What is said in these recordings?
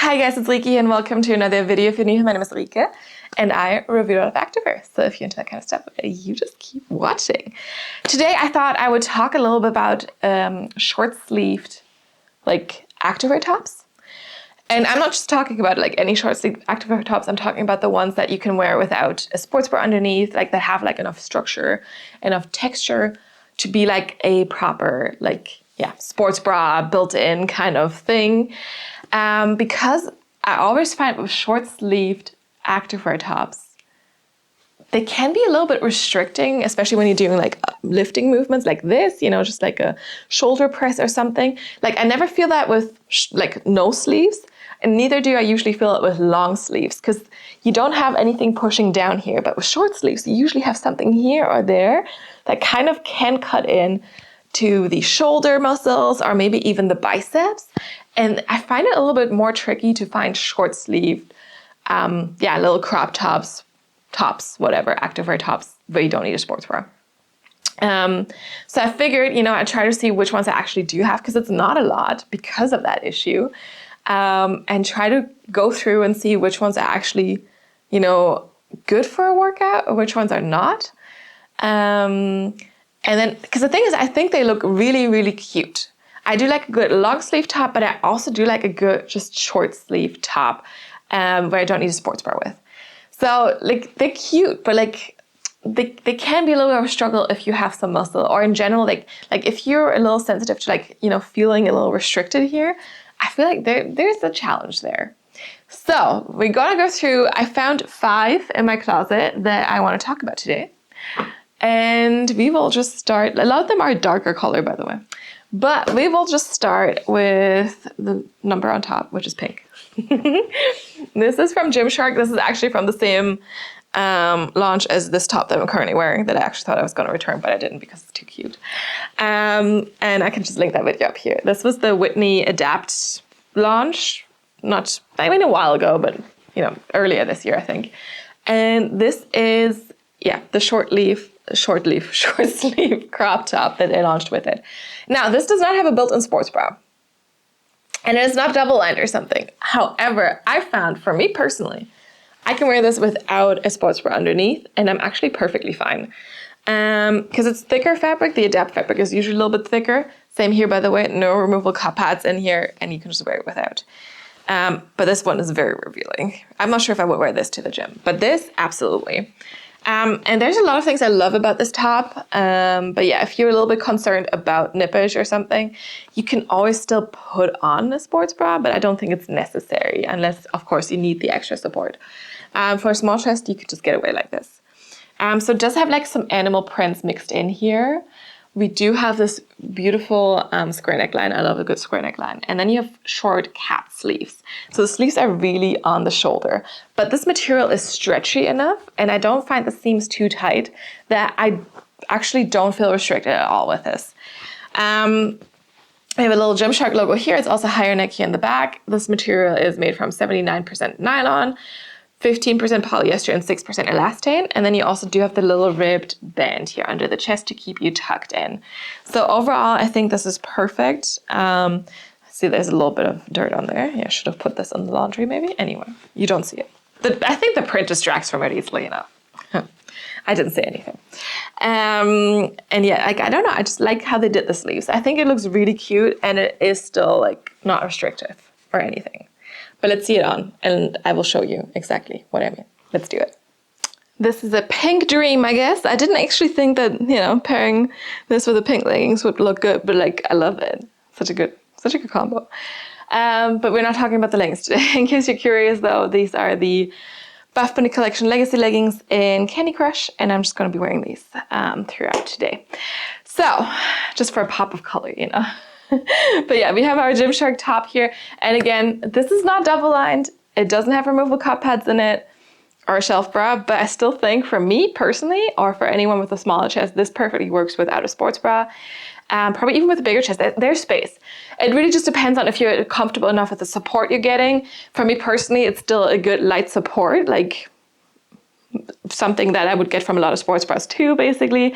Hi guys, it's Rike and welcome to another video. If you're new, my name is Rike and I review a lot of activewear. So if you're into that kind of stuff, you just keep watching. Today I thought I would talk a little bit about short-sleeved activewear tops. And I'm not just talking about any short-sleeved activewear tops. I'm talking about the ones that you can wear without a sports bra underneath, that have enough structure, enough texture to be a proper sports bra built-in kind of thing. Because I always find with short-sleeved activewear tops, they can be a little bit restricting, especially when you're doing lifting movements like this, just a shoulder press or something. I never feel that with no sleeves, and neither do I usually feel it with long sleeves, because you don't have anything pushing down here. But with short sleeves, you usually have something here or there that kind of can cut in to the shoulder muscles or maybe even the biceps. And I find it a little bit more tricky to find short-sleeved, little crop tops, whatever, activewear tops, where you don't need a sports bra. So I figured, I'd try to see which ones I actually do have, because it's not a lot because of that issue, and try to go through and see which ones are actually, good for a workout or which ones are not. And then, because the thing is, I think they look really, really cute. I do like a good long sleeve top, but I also do like a good just short sleeve top where I don't need a sports bra with. So they're cute, but they can be a little bit of a struggle if you have some muscle, or in general, if you're a little sensitive to feeling a little restricted here, I feel like there's a challenge there. So we're gonna go through, I found 5 in my closet that I want to talk about today. And we will just start, a lot of them are darker color, by the way. But we will just start with the number on top, which is pink. This is from Gymshark. This is actually from the same launch as this top that I'm currently wearing, that I actually thought I was going to return, but I didn't because it's too cute. And I can just link that video up here. This was the Whitney Adapt launch, a while ago, but earlier this year, I think. And this is, the short sleeve crop top that they launched with it. Now, this does not have a built-in sports bra, and it is not double-lined or something. However, I found, for me personally, I can wear this without a sports bra underneath, and I'm actually perfectly fine. Because it's thicker fabric. The Adapt fabric is usually a little bit thicker. Same here, by the way. No removable cup pads in here, and you can just wear it without. But this one is very revealing. I'm not sure if I would wear this to the gym, but this, absolutely. And there's a lot of things I love about this top. But if you're a little bit concerned about nippage or something, you can always still put on a sports bra, but I don't think it's necessary unless, of course, you need the extra support. For a small chest, you could just get away like this. So it does have some animal prints mixed in here. We do have this beautiful square neckline. I love a good square neckline. And then you have short cap sleeves. So the sleeves are really on the shoulder. But this material is stretchy enough, and I don't find the seams too tight, that I actually don't feel restricted at all with this. I have a little Gymshark logo here. It's also higher neck here in the back. This material is made from 79% nylon, 15% polyester, and 6% elastane. And then you also do have the little ribbed band here under the chest to keep you tucked in. So overall, I think this is perfect. See, there's a little bit of dirt on there. Yeah, I should have put this in the laundry maybe. Anyway, you don't see it. I think the print distracts from it easily enough. I didn't say anything. And I don't know. I just like how they did the sleeves. I think it looks really cute, and it is still not restrictive or anything. But let's see it on, and I will show you exactly what I mean. Let's do it. This is a pink dream, I guess. I didn't actually think that, pairing this with the pink leggings would look good, but I love it. Such a good combo. But we're not talking about the leggings today. In case you're curious though, these are the Buff Bunny Collection Legacy leggings in Candy Crush, and I'm just gonna be wearing these throughout today. So, just for a pop of color, But we have our Gymshark top here. And again, this is not double lined. It doesn't have removable cup pads in it or a shelf bra, but I still think for me personally, or for anyone with a smaller chest, this perfectly works without a sports bra. Probably even with a bigger chest, there's space. It really just depends on if you're comfortable enough with the support you're getting. For me personally, it's still a good light support, something that I would get from a lot of sports bras too, basically.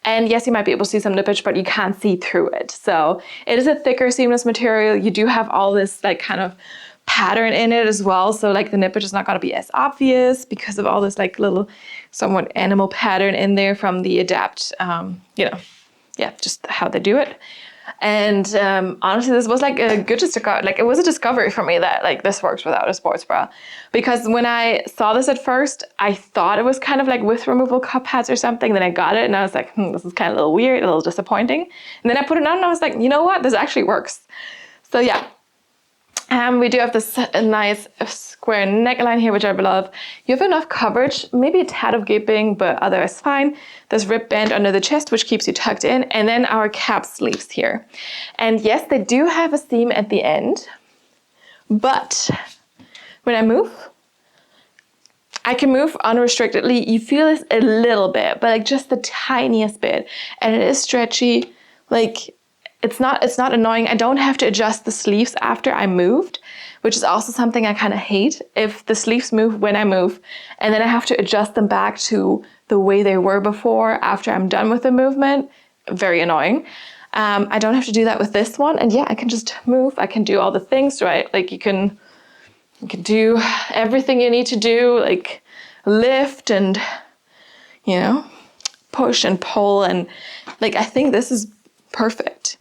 And yes, you might be able to see some nippage, but you can't see through it. So it is a thicker seamless material. You do have all this kind of pattern in it as well. So like the nippage is not going to be as obvious because of all this like little somewhat animal pattern in there from the Adapt, just how they do it. And honestly, this was like a good like it was a discovery for me that like this works without a sports bra, because when I saw this at first, I thought it was kind of like with removable cup pads or something. Then I got it and I was like, this is kind of a little weird, a little disappointing. And then I put it on and I was like, you know what, this actually works. So yeah. We do have this nice square neckline here, which I love. You have enough coverage, maybe a tad of gaping, but otherwise fine. There's rib band under the chest, which keeps you tucked in. And then our cap sleeves here. And yes, they do have a seam at the end. But when I move, I can move unrestrictedly. You feel this a little bit, but like just the tiniest bit. And it is stretchy, like it's not annoying. I don't have to adjust the sleeves after I moved, which is also something I kind of hate. If the sleeves move when I move, and then I have to adjust them back to the way they were before after I'm done with the movement, very annoying. I don't have to do that with this one. And yeah, I can just move. I can do all the things, right? Like you can do everything you need to do, like lift and, push and pull. And like, I think this is perfect.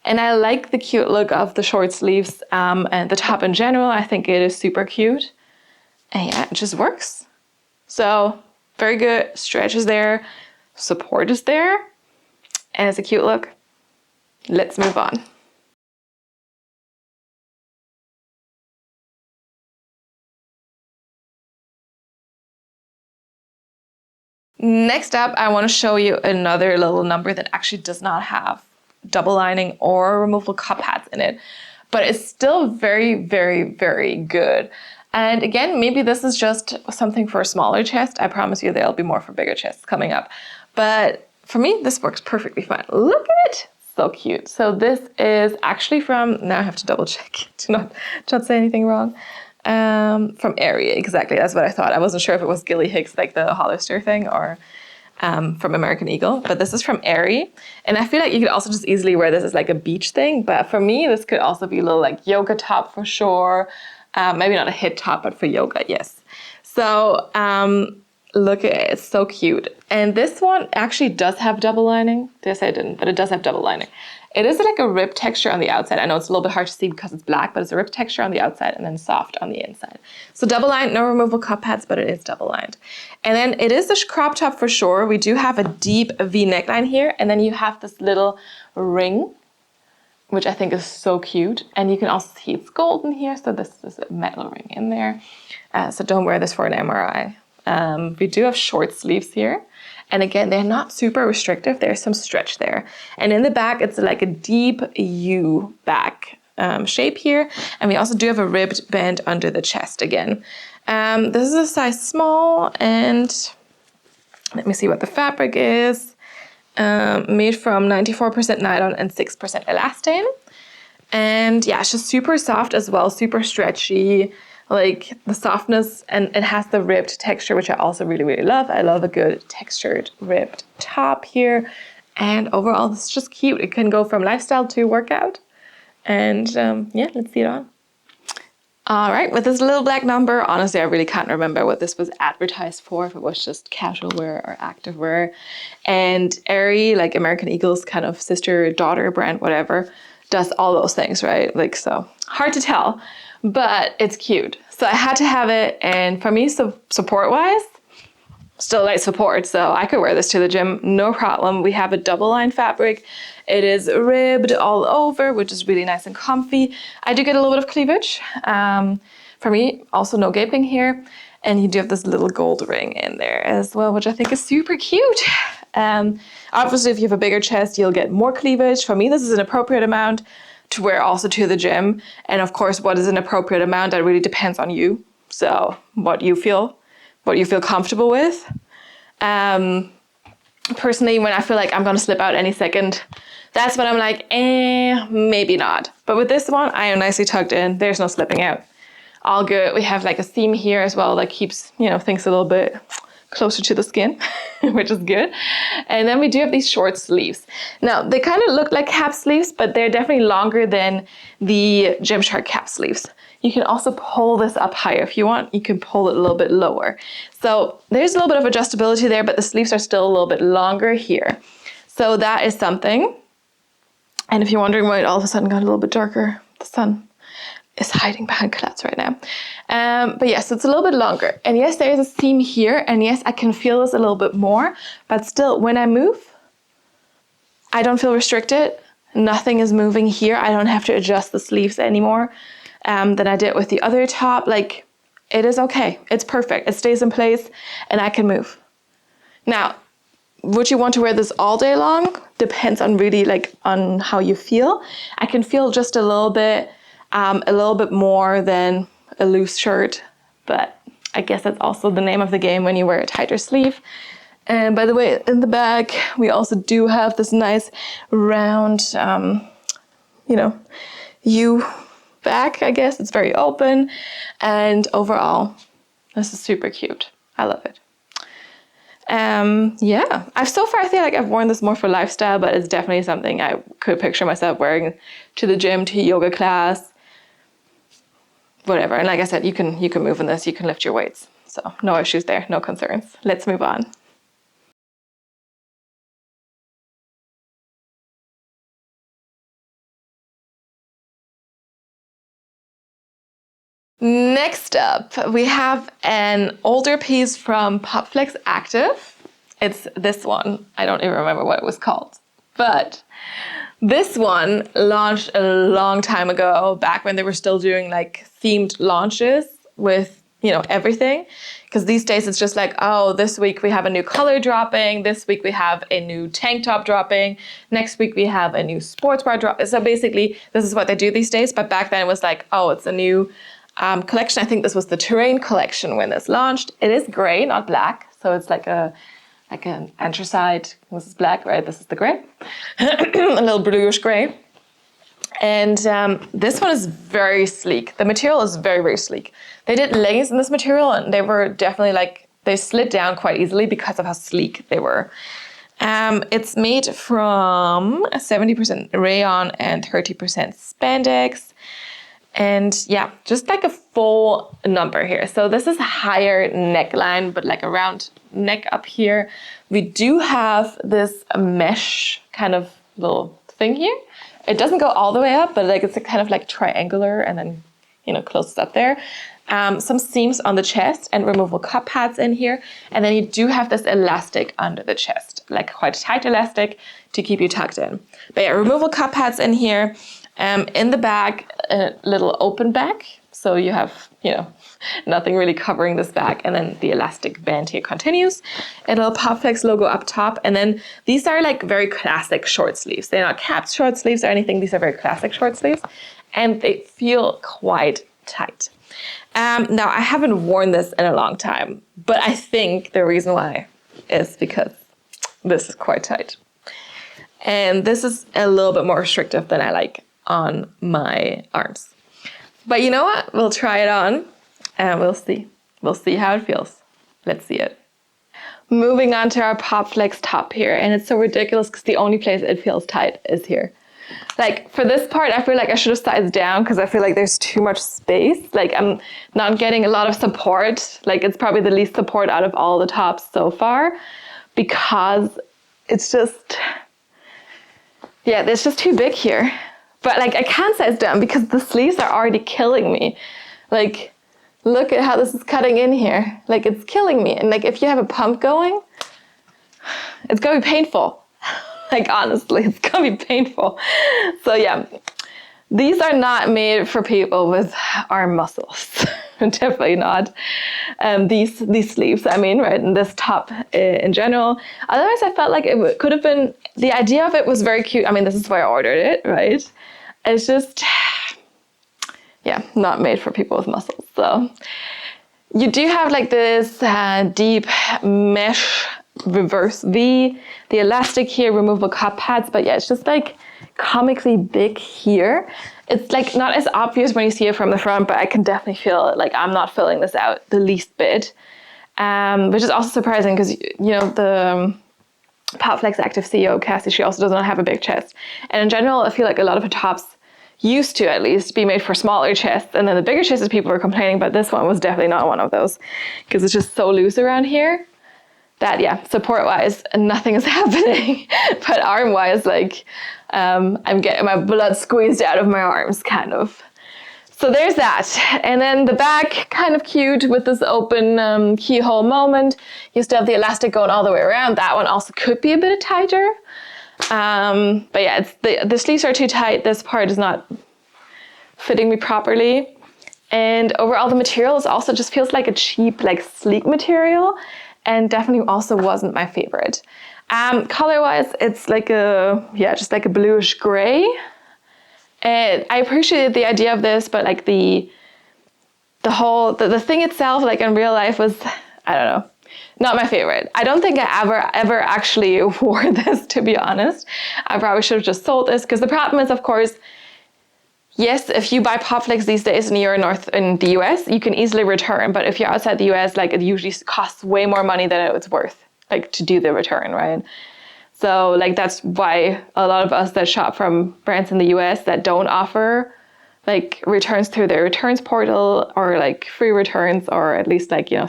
And I like the cute look of the short sleeves and the top in general. I think it is super cute. And yeah, it just works. So very good. Stretch is there. Support is there. And it's a cute look. Let's move on. Next up, I want to show you another little number that actually does not have double lining or removable cup pads in it, but it's still very, very, very good. And again, maybe this is just something for a smaller chest. I promise you there'll be more for bigger chests coming up. But for me, this works perfectly fine. Look at it. So cute. So this is actually from, now I have to double check to not say anything wrong. From Aerie, exactly. That's what I thought. I wasn't sure if it was Gilly Hicks, like the Hollister thing, or from American Eagle, but this is from Aerie. And I feel like you could also just easily wear this as like a beach thing, but for me, this could also be a little like yoga top for sure. Maybe not a hit top, but for yoga, yes. So look at it, it's so cute. And this one actually does have double lining. Did I say it didn't? But it does have double lining. It is like a rib texture on the outside. I know it's a little bit hard to see because it's black, but it's a rib texture on the outside and then soft on the inside. So double lined, no removable cup pads, but it is double lined. And then it is a crop top for sure. We do have a deep V neckline here. And then you have this little ring, which I think is so cute. And you can also see it's golden here. So this is a metal ring in there. So don't wear this for an MRI. We do have short sleeves here. And again, they're not super restrictive. There's some stretch there. And in the back, it's like a deep U back shape here. And we also do have a ribbed band under the chest again. This is a size small, and let me see what the fabric is. Made from 94% nylon and 6% elastane. And yeah, it's just super soft as well, super stretchy. Like the softness, and it has the ribbed texture, which I also really, really love. I love a good textured ribbed top here. And overall, this is just cute. It can go from lifestyle to workout. And yeah, let's see it on. All right, with this little black number, honestly, I really can't remember what this was advertised for, if it was just casual wear or activewear. And Aerie, like American Eagle's kind of sister, daughter brand, whatever, does all those things, right? Like, so hard to tell. But it's cute. So I had to have it. And for me, so support-wise, still light support. So I could wear this to the gym, no problem. We have a double-lined fabric. It is ribbed all over, which is really nice and comfy. I do get a little bit of cleavage. For me, also no gaping here. And you do have this little gold ring in there as well, which I think is super cute. Obviously, if you have a bigger chest, you'll get more cleavage. For me, this is an appropriate amount to wear also to the gym. And of course, what is an appropriate amount, that really depends on you. So what you feel comfortable with. Personally, when I feel like I'm gonna slip out any second, that's when I'm like, maybe not. But with this one, I am nicely tucked in. There's no slipping out. All good. We have like a seam here as well that keeps, things a little bit closer to the skin, which is good. And then we do have these short sleeves. Now, they kind of look like cap sleeves, but they're definitely longer than the Gymshark cap sleeves. You can also pull this up higher if you want. You can pull it a little bit lower. So there's a little bit of adjustability there, but the sleeves are still a little bit longer here. So that is something. And if you're wondering why it all of a sudden got a little bit darker, the sun is hiding behind clouds right now. But yes, it's a little bit longer. And yes, there is a seam here. And yes, I can feel this a little bit more. But still, when I move, I don't feel restricted. Nothing is moving here. I don't have to adjust the sleeves anymore than I did with the other top. Like, it is okay. It's perfect. It stays in place and I can move. Now, would you want to wear this all day long? Depends on really like on how you feel. I can feel just a little bit more than a loose shirt, but I guess that's also the name of the game when you wear a tighter sleeve. And by the way, in the back, we also do have this nice round, U back, I guess. It's very open. And overall, this is super cute. I love it. Yeah, so far I feel like I've worn this more for lifestyle, but it's definitely something I could picture myself wearing to the gym, to yoga class, whatever. And like I said, you can move in this, you can lift your weights. So no issues there, no concerns. Let's move on. Next up, we have an older piece from Popflex Active. It's this one. I don't even remember what it was called. But this one launched a long time ago, back when they were still doing like themed launches with, everything. Because these days it's just like, oh, this week we have a new color dropping. This week we have a new tank top dropping. Next week we have a new sports bra drop. So basically, this is what they do these days. But back then it was like, oh, it's a new collection. I think this was the terrain collection when this launched. It is gray, not black. So it's like an anthracite. This is black, right? This is the gray. A little bluish gray. And this one is very sleek. The material is very, very sleek. They did leggings in this material and they were definitely they slid down quite easily because of how sleek they were. It's made from 70% rayon and 30% spandex. And yeah, just like a full number here. So this is a higher neckline, but like a round neck up here. We do have this mesh kind of little thing here. It doesn't go all the way up, but it's a kind of like triangular and then, closes up there. Some seams on the chest and removable cup pads in here. And then you do have this elastic under the chest, like quite a tight elastic to keep you tucked in. But yeah, removable cup pads in here. In the back, a little open back. So you have, nothing really covering this back. And then the elastic band here continues. A little Popflex logo up top. And then these are like very classic short sleeves. They're not capped short sleeves or anything. These are very classic short sleeves. And they feel quite tight. Now, I haven't worn this in a long time. But I think the reason why is because this is quite tight. And this is a little bit more restrictive than I like on my arms. But you know what? We'll try it on and we'll see. We'll see how it feels. Let's see it. Moving on to our Popflex top here. And it's so ridiculous because the only place it feels tight is here. Like for this part, I feel like I should have sized down because I feel like there's too much space. Like I'm not getting a lot of support. Like it's probably the least support out of all the tops so far because it's just, yeah, it's just too big here. But like I can't size down because the sleeves are already killing me. Like, look at how this is cutting in here. Like it's killing me. And like if you have a pump going, it's gonna be painful. Like honestly, it's gonna be painful. So yeah, these are not made for people with arm muscles. Definitely not. These sleeves, I mean, right, and this top in general. Otherwise, I felt like it could have been, the idea of it was very cute. I mean, this is why I ordered it, right? It's just, yeah, not made for people with muscles. So you do have like this deep mesh reverse V, the elastic here, removable cup pads, but yeah, it's just like comically big here. It's like not as obvious when you see it from the front, but I can definitely feel it. Like I'm not filling this out the least bit, which is also surprising because, the Popflex Active CEO, Cassie, she also does not have a big chest. And in general, I feel like a lot of her tops, used to at least be made for smaller chests, and then the bigger chests people were complaining, but this one was definitely not one of those because it's just so loose around here that, yeah, support wise nothing is happening, but arm wise, like I'm getting my blood squeezed out of my arms kind of. So there's that. And then the back, kind of cute with this open keyhole moment. You still have the elastic going all the way around. That one also could be a bit tighter. But yeah, it's the sleeves are too tight. This part is not fitting me properly. And overall the material is also just feels like a cheap, like sleek material, and definitely also wasn't my favorite. Color-wise, it's like just like a bluish gray. And I appreciated the idea of this, but like the thing itself, like in real life, was, I don't know, not my favorite. I don't think I ever actually wore this, to be honest. I probably should have just sold this, because the problem is, of course, yes, if you buy Popflex these days and you're in the US, you can easily return. But if you're outside the US, like it usually costs way more money than it's worth, like to do the return, right? So like that's why a lot of us that shop from brands in the US that don't offer like returns through their returns portal, or like free returns, or at least like, you know,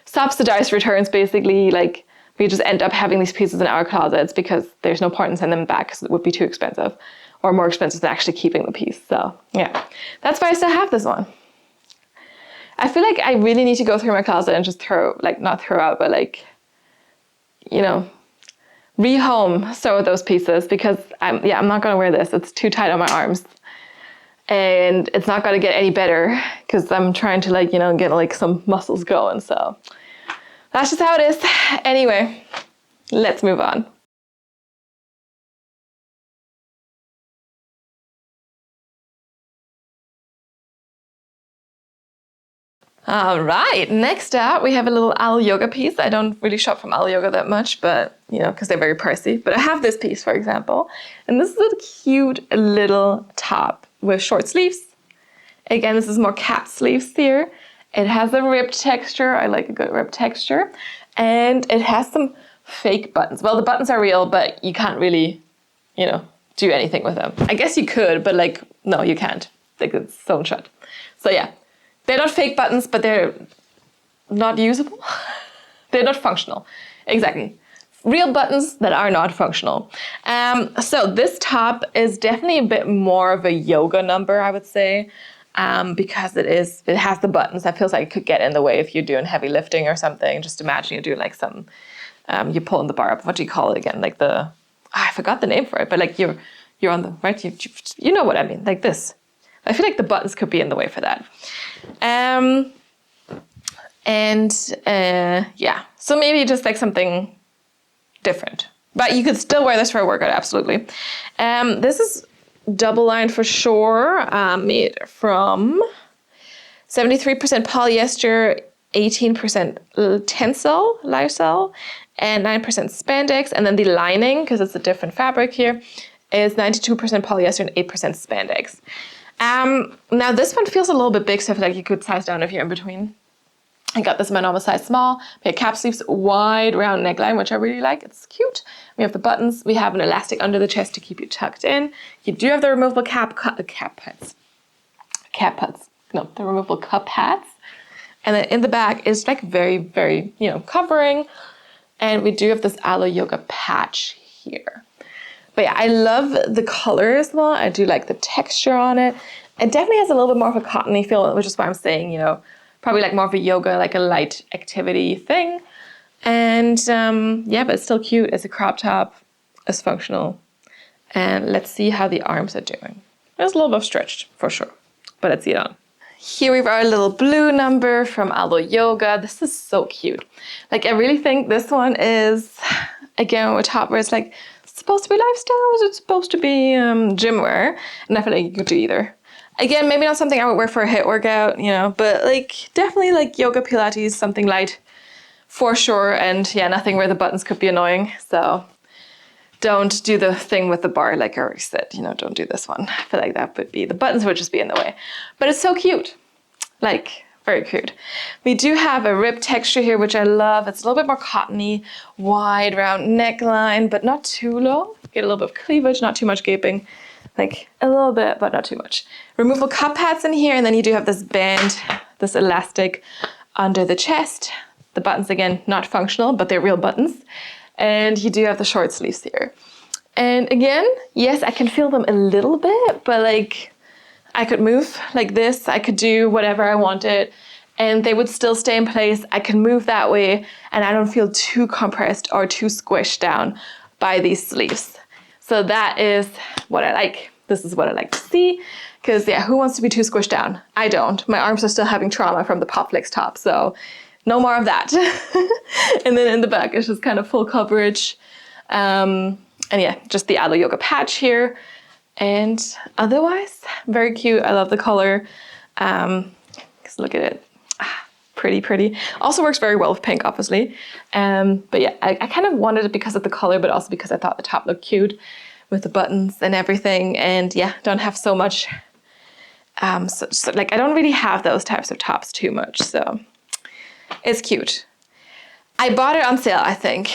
subsidized returns, basically, like we just end up having these pieces in our closets because there's no point in sending them back because it would be too expensive, or more expensive than actually keeping the piece. So yeah, that's why I still have this one. I feel like I really need to go through my closet and just not throw out, but like, you know, rehome some of those pieces, because I'm not going to wear this. It's too tight on my arms, and it's not going to get any better because I'm trying to, like, you know, get like some muscles going. So that's just how it is. Anyway, let's move on. All right, next up we have a little Al Yoga piece. I don't really shop from Al Yoga that much, but you know, because they're very pricey. But I have this piece, for example, and this is a cute little top with short sleeves. Again, this is more cap sleeves here. It has a ribbed texture. I like a good ribbed texture, and it has some fake buttons. Well, the buttons are real, but you can't really, you know, do anything with them. I guess you could, but like, no, you can't. Like, it's sewn shut. So yeah. They're not fake buttons, but they're not usable. They're not functional. Exactly. Real buttons that are not functional. So this top is definitely a bit more of a yoga number, I would say, because it has the buttons. That feels like it could get in the way if you're doing heavy lifting or something. Just imagine you do like some, you're pulling the bar up. What do you call it again? Like I forgot the name for it, but like you're on the, right? You know what I mean, like this. I feel like the buttons could be in the way for that. Yeah, so maybe just like something different. But you could still wear this for a workout, absolutely. This is double lined for sure, made from 73% polyester, 18% tencel, lyocell, and 9% spandex. And then the lining, because it's a different fabric here, is 92% polyester and 8% spandex. Now this one feels a little bit big, so I feel like you could size down if you're in between. I got this in my normal size small. We have cap sleeves, wide round neckline, which I really like. It's cute. We have the buttons. We have an elastic under the chest to keep you tucked in. You do have the removable cap pads. No, the removable cup pads. And then in the back is like very, very, you know, covering. And we do have this Alo Yoga patch here. But yeah, I love the color as well. I do like the texture on it. It definitely has a little bit more of a cottony feel, which is why I'm saying, you know, probably like more of a yoga, like a light activity thing. And yeah, but it's still cute. It's a crop top. It's functional. And let's see how the arms are doing. It's a little bit stretched for sure, but let's see it on. Here we've our little blue number from Alo Yoga. This is so cute. Like, I really think this one is, again, a top where it's like, supposed to be lifestyle, or is it supposed to be gym wear? And I feel like you could do either. Again, maybe not something I would wear for a HIIT workout, you know, but like definitely like yoga, Pilates, something light for sure. And yeah, nothing where the buttons could be annoying. So don't do the thing with the bar, like I already said, you know, don't do this one. I feel like that would be, the buttons would just be in the way. But it's so cute, like very cute. We do have a rib texture here, which I love. It's a little bit more cottony, wide round neckline, but not too low. Get a little bit of cleavage, not too much gaping. like a little bit, but not too much. Removable cup pads in here, and then you do have this band, this elastic under the chest. The buttons, again, not functional, but they're real buttons. And you do have the short sleeves here. And again, yes, I can feel them a little bit, but like I could move like this. I could do whatever I wanted and they would still stay in place. I can move that way and I don't feel too compressed or too squished down by these sleeves. So that is what I like. This is what I like to see because yeah, who wants to be too squished down? I don't. My arms are still having trauma from the Popflex top, so no more of that. And then in the back, it's just kind of full coverage. And yeah, just the Alo Yoga patch here. And otherwise, very cute. I love the color. Just look at it. Pretty. Also works very well with pink, obviously. But yeah, I kind of wanted it because of the color, but also because I thought the top looked cute with the buttons and everything. And yeah, don't have so much, so like I don't really have those types of tops too much. So it's cute. I bought it on sale, I think,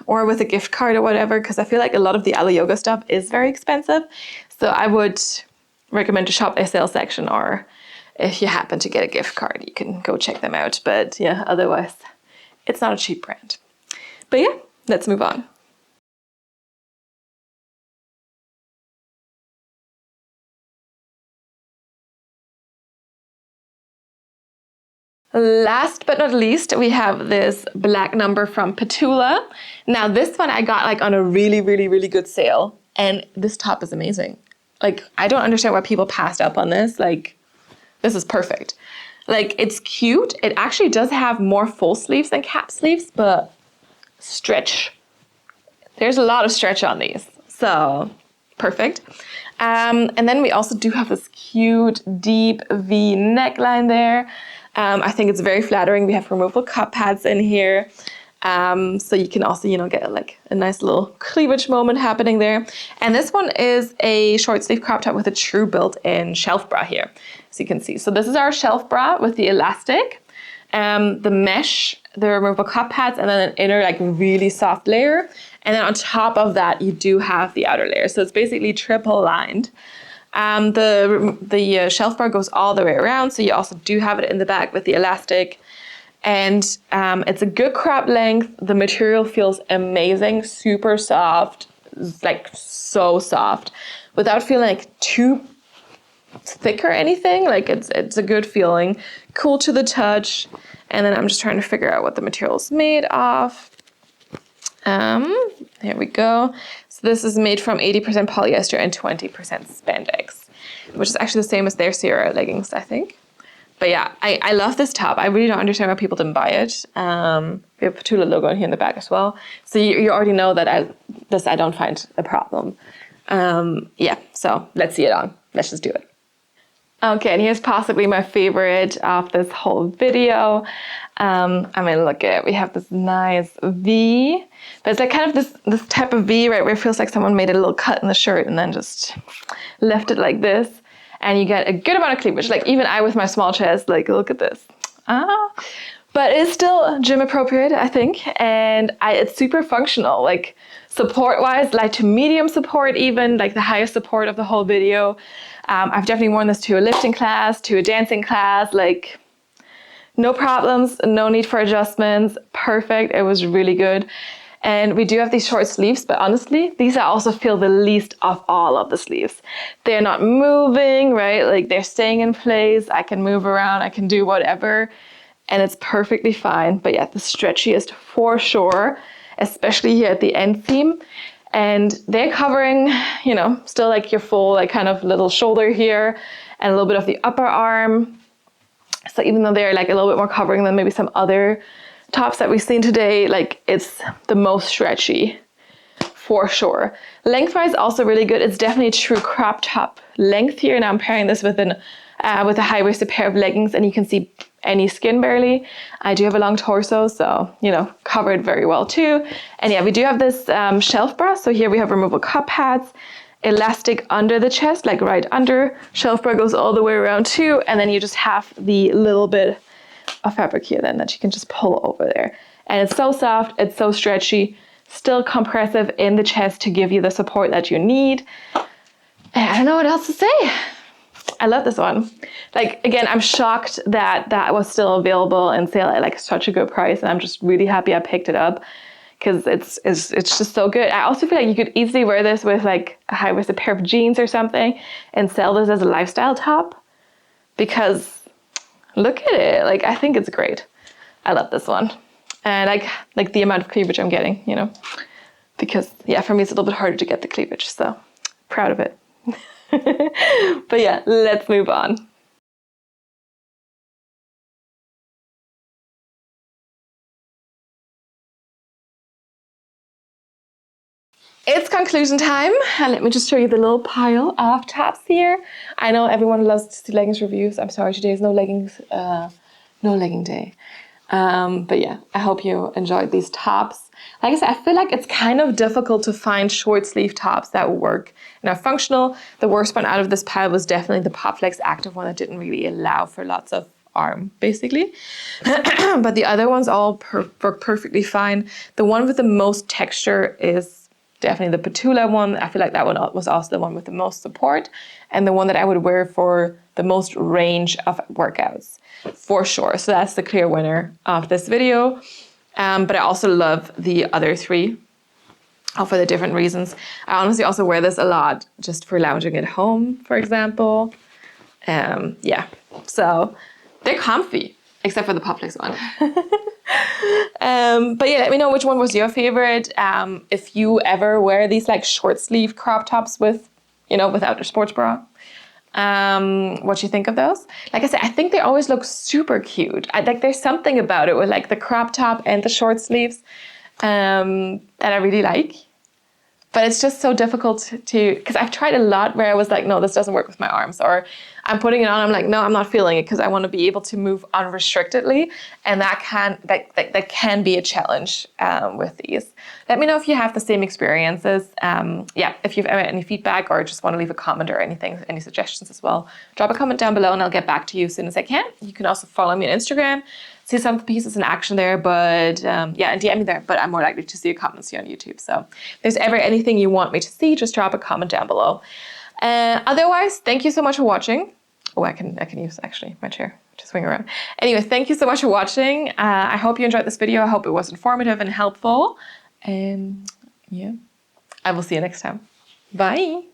or with a gift card or whatever, because I feel like a lot of the Alo Yoga stuff is very expensive. So I would recommend to shop a sale section, or if you happen to get a gift card, you can go check them out. But yeah, otherwise, it's not a cheap brand. But yeah, let's move on. Last but not least, we have this black number from Petula. Now this one I got like on a really good sale, and this top is amazing. Like, I don't understand why people passed up on this. Like, this is perfect. Like, it's cute. It actually does have more full sleeves than cap sleeves, but stretch. There's a lot of stretch on these, so perfect. And then we also do have this cute deep V neckline there. I think it's very flattering. We have removable cup pads in here. So you can also, get like a nice little cleavage moment happening there. And this one is a short sleeve crop top with a true built-in shelf bra here, as you can see. So this is our shelf bra with the elastic, the mesh, the removable cup pads, and then an inner like really soft layer. And then on top of that, you do have the outer layer. So it's basically triple lined. The shelf bar goes all the way around, so you also do have it in the back with the elastic. And it's a good crop length. The material feels amazing, super soft, like so soft, without feeling like too thick or anything. Like it's a good feeling, cool to the touch. And then I'm just trying to figure out what the material is made of. Here we go. So this is made from 80% polyester and 20% spandex, which is actually the same as their Sierra leggings, I think. But yeah, I love this top. I really don't understand why people didn't buy it. We have a Petula logo in here in the back as well. So you already know that I don't find a problem. Yeah, so let's see it on. Let's just do it. Okay, and here's possibly my favorite of this whole video. I mean, look at it. We have this nice V, but it's like kind of this type of V, right, where it feels like someone made a little cut in the shirt and then just left it like this. And you get a good amount of cleavage. Like even I with my small chest, like look at this. But it's still gym appropriate, I think. And it's super functional, like support-wise, light to medium support even, like the highest support of the whole video. I've definitely worn this to a lifting class, to a dancing class, like no problems, no need for adjustments, perfect. It was really good. And we do have these short sleeves, but honestly, these I also feel the least of all of the sleeves. They're not moving, right? Like they're staying in place. I can move around, I can do whatever, and it's perfectly fine. But yeah, the stretchiest for sure, especially here at the end seam. And they're covering, still like your full, like kind of little shoulder here and a little bit of the upper arm. So even though they're like a little bit more covering than maybe some other tops that we've seen today, like it's the most stretchy for sure. Lengthwise also really good. It's definitely a true crop top length here. Now I'm pairing this with a high-waisted pair of leggings and you can see any skin barely. I do have a long torso, so covered very well too. And yeah, we do have this shelf bra. So here we have removable cup pads, elastic under the chest, like right under. Shelf bra goes all the way around too, and then you just have the little bit of fabric here then that you can just pull over there. And it's so soft, it's so stretchy, still compressive in the chest to give you the support that you need. And I don't know what else to say. I love this one. Like, again, I'm shocked that that was still available in sale at like such a good price. And I'm just really happy I picked it up because it's just so good. I also feel like you could easily wear this with like a high-waisted pair of jeans or something and sell this as a lifestyle top because look at it. Like, I think it's great. I love this one. And like the amount of cleavage I'm getting, you know, because yeah, for me, it's a little bit harder to get the cleavage. So proud of it. But yeah, let's move on. It's conclusion time, and let me just show you the little pile of tops here. I know everyone loves to see leggings reviews. I'm sorry, today is no leggings, no legging day. But yeah, I hope you enjoyed these tops. Like I said, I feel like it's kind of difficult to find short sleeve tops that work and are functional. The worst one out of this pile was definitely the Popflex active one that didn't really allow for lots of arm, basically. But the other ones all work perfectly fine. The one with the most texture is definitely the Petula one. I feel like that one was also the one with the most support and the one that I would wear for the most range of workouts, for sure. So that's the clear winner of this video. But I also love the other three for the different reasons. I honestly also wear this a lot just for lounging at home, for example. Yeah, so they're comfy, except for the Popflex one. But yeah, let me know which one was your favorite. If you ever wear these like short sleeve crop tops with, you know, without your sports bra. What you think of those? Like I said, I think they always look super cute. Like there's something about it with like the crop top and the short sleeves that I really like. But it's just so difficult to, because I've tried a lot where I was like, no, this doesn't work with my arms. Or I'm putting it on, I'm like, no, I'm not feeling it because I want to be able to move unrestrictedly. And that can be a challenge with these. Let me know if you have the same experiences. Yeah, if you've ever any feedback or just want to leave a comment or anything, any suggestions as well, drop a comment down below and I'll get back to you as soon as I can. You can also follow me on Instagram, see some of the pieces in action there, but yeah, and DM me there, but I'm more likely to see your comments here on YouTube. So if there's ever anything you want me to see, just drop a comment down below. Otherwise, thank you so much for watching. Oh, I can use actually my chair to swing around. Anyway, thank you so much for watching. I hope you enjoyed this video. I hope it was informative and helpful. And yeah, I will see you next time. Bye.